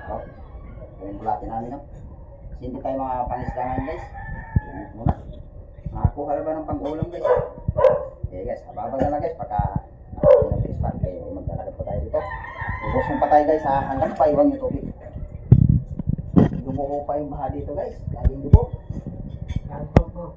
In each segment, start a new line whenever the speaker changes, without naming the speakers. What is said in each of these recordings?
Oh, yung bulatin namin, no? Kasi hindi tayo mga pangisda ngayon, guys. Init muna. Nakakuha na ba ng pang-ulam, guys? Okay, guys. Hababag na lang, guys. Pagka nag-spot kayo, maglalagad pa tayo dito. Ubusong pa tayo, guys, ha? Hanggang paiwan yung tubig. Dumuho pa yung baha dito, guys. Laging dugo. Yan po.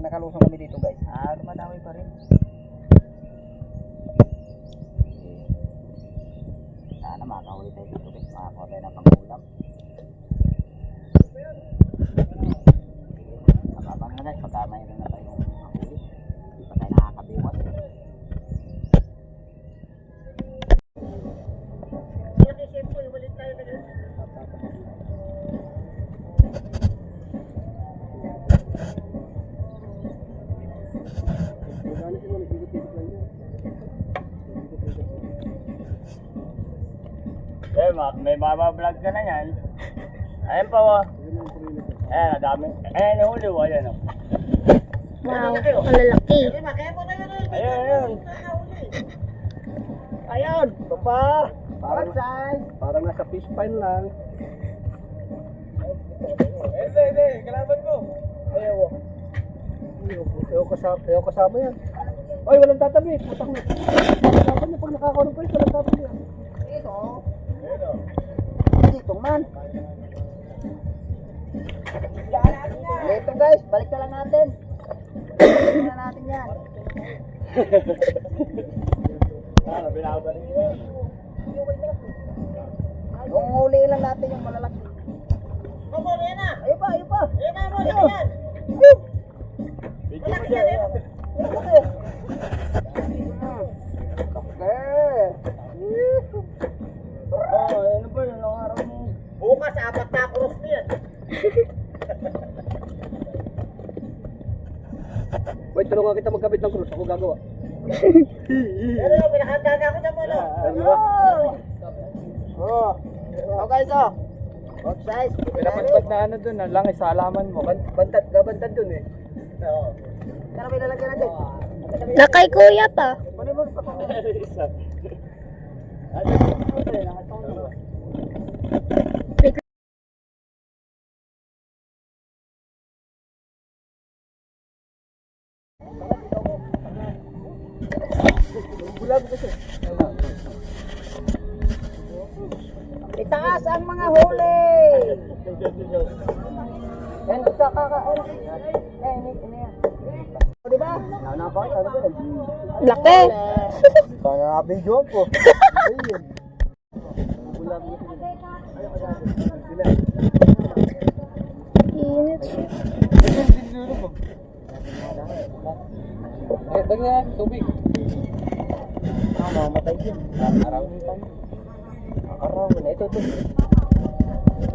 Nakalusong kami dito, guys. Dumadaway pa rin. Sana makakahuli tayo dito, guys. Makakakuha tayo ng pang-ulam. Abang na, guys. Pagka mayroon na tayong mahuli, hindi pa tayo nakakabiwas.
May vlog ka na yan. Ayan pa o. Ayan, nadami. Ayan, nahuli o. Ayan o.
Wow, ang lalaki.
Ayan. Ayan, papa.
Parang nasa fish pile lang.
Hindi. Kalaban ko.
Ayaw kasama yan. Oy, walang tatabi. Putak na. Dapat niya pag nakakaroon pa rin, walang tatabi yan. Dito man. Ito, guys, balik na lang natin. Balik na natin yan.
Binabalik yun.
Yung huli lang natin yung malalaki. Ayun pa.
Video mo dyan. Ano ba yun? Ang araw mo.
Bukas, 4 na cross na yan. Wait, tulungan kita magkabit ng cross. Ako gagawa. Pero, pinakagaga ko na mo, no? Oh, guys, oh. Both sides.
Pinapagpag na ano dun, langis sa alaman mo.
Gabantad dun eh. Oo. Tara, may lalagyan natin.
Nakay kuya pa.
Kunin mo,
Isa.
itaas ang mga huli. Yan, isa kakaano. Ini yan. O, diba? Nanakaw, ano ba yun?
Laki.
Kaya na-video po. Ayun.
Init.
Dagyan, tubig. Mamatay yun. Arawin pa. Arawin. Ito.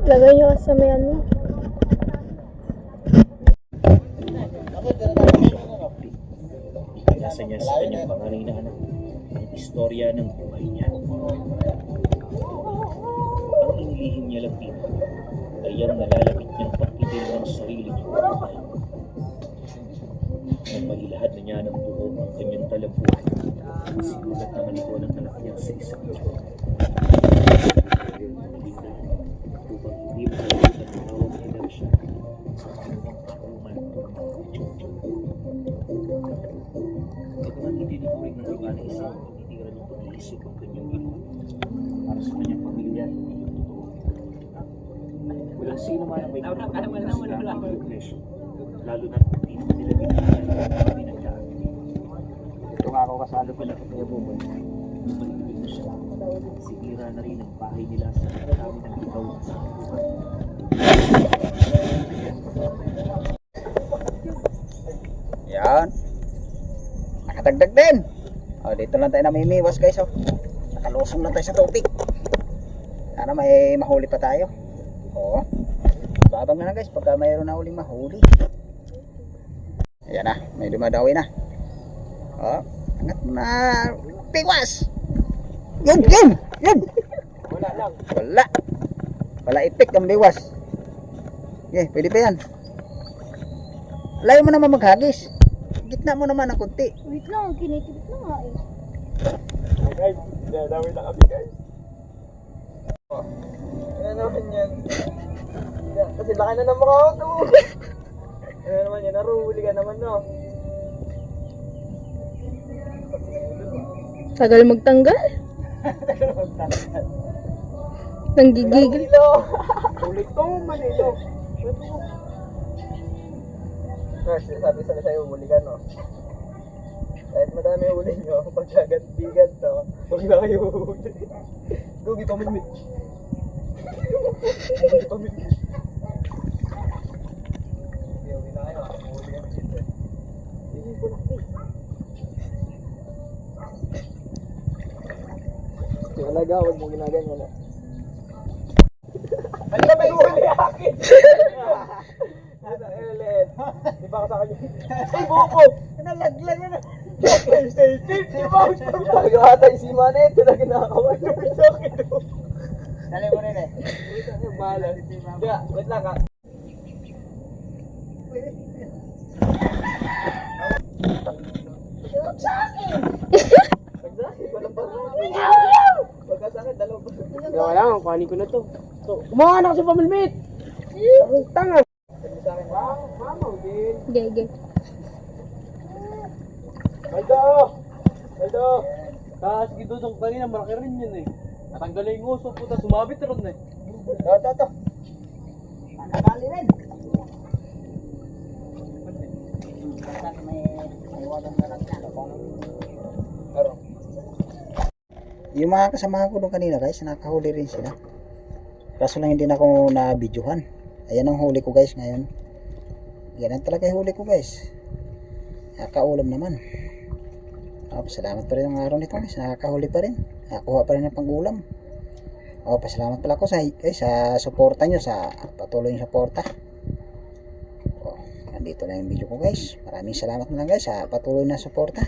Lagay nyo sa may ano.
Nasa niya sa kanyang pangalan na anak ang istorya ng buhay niya. Ang inilihim niya lang dito ay ang nalalapit niyang pagkitil ng sarili niyang buhay. Nang mailahad na niya ng buo ang kanyang talampuan, sigulat na maliko ng anak niya sa isang tiyan. Upang hindi makalimutan ang tawag nila siya sa kinuhang karuman ng mga tiyong-tiyong. Bagaman hindi naturing ng iba na isang pagtitira ng pag-iisip ang kanyang ino para sa kanyang pamilya, hindi ito totoo. Walang sino man ang may kapagpapalas na ang iglesia, lalo na kung hindi nila binigyan ng mga pinagdaan.
Ito nga ako kasalo ko na kaya bubol.
Malibig na siya. Sinira na rin ang bahay nila sa kami ng ikaw sa buhay.
Yan. Nakadagdag din. O, dito lang tayo namimiwas, guys. Nakalusong lang tayo sa tubig. Sana may mahuli pa tayo. Oo. Babang na lang guys pagka mayroon na uling mahuli. Ayan na, may dumadawi na. Oh, angat na. Bigwas! Yun!
Wala lang.
Wala ipik ang biwas. Okay, pwede pa yan. Layo mo naman maghagis. Gitna mo naman ng kunti.
Wait lang, kinikip na nga eh.
Guys, dami na kami guys.
Ano naman yan? Kasi laki na ng mukha ko to. Ano naman yan? Naruhuli ka naman, no?
Tagal magtanggal. Nanggigigil.
Manilo! Ulit to, Manilo! Kasi sabi sana sa'yo, huli ka, no? Kahit madami huli nyo, pagkagantigan to, huwag na kayo huli. Gugi pa minmit. Gugi pa minmit. Sige, huwi na kayo. Huli ka na dito. Hindi ko lang eh. Talaga, huwag mo ginaganyan na. Ano ba may huli akin? Ano, ulit. Di ba ka sa kanya? Ay, buko! Nalaglag na na! Di ba? Nag-aatay si Manet. Talaga nakakawag yung sa akin.
Dali mo rin eh.
Bahala. Kaya, wait lang ha. Walang parang. Pagka sa akin, dalawa pa.
Wala lang, kuhanin ko na to. Kumawa na ako sa pamilmit! Ang tanga!
Sabi sa akin, mama, din.
Gege.
Ito! Taas gidudong kanina, malaki rin yun eh. Natanggalin yung uso, puta, sumabit rin eh.
Ito. Nakakali rin. Yung mga kasama ko doon kanina guys, nakahuli rin sila. Kaso lang hindi na ako na-videohan. Ayan ang huli ko guys ngayon. Yan ang talaga yung huli ko guys. Nakakaulam naman. Salamat pa rin ang araw nito guys. Nakakahuli pa rin. Nakakuha pa rin ng pang-ulam. Pasalamat pala ako sa suporta nyo, sa patuloy yung suporta. Nandito na yung video ko guys. Maraming salamat na lang guys sa patuloy na suporta.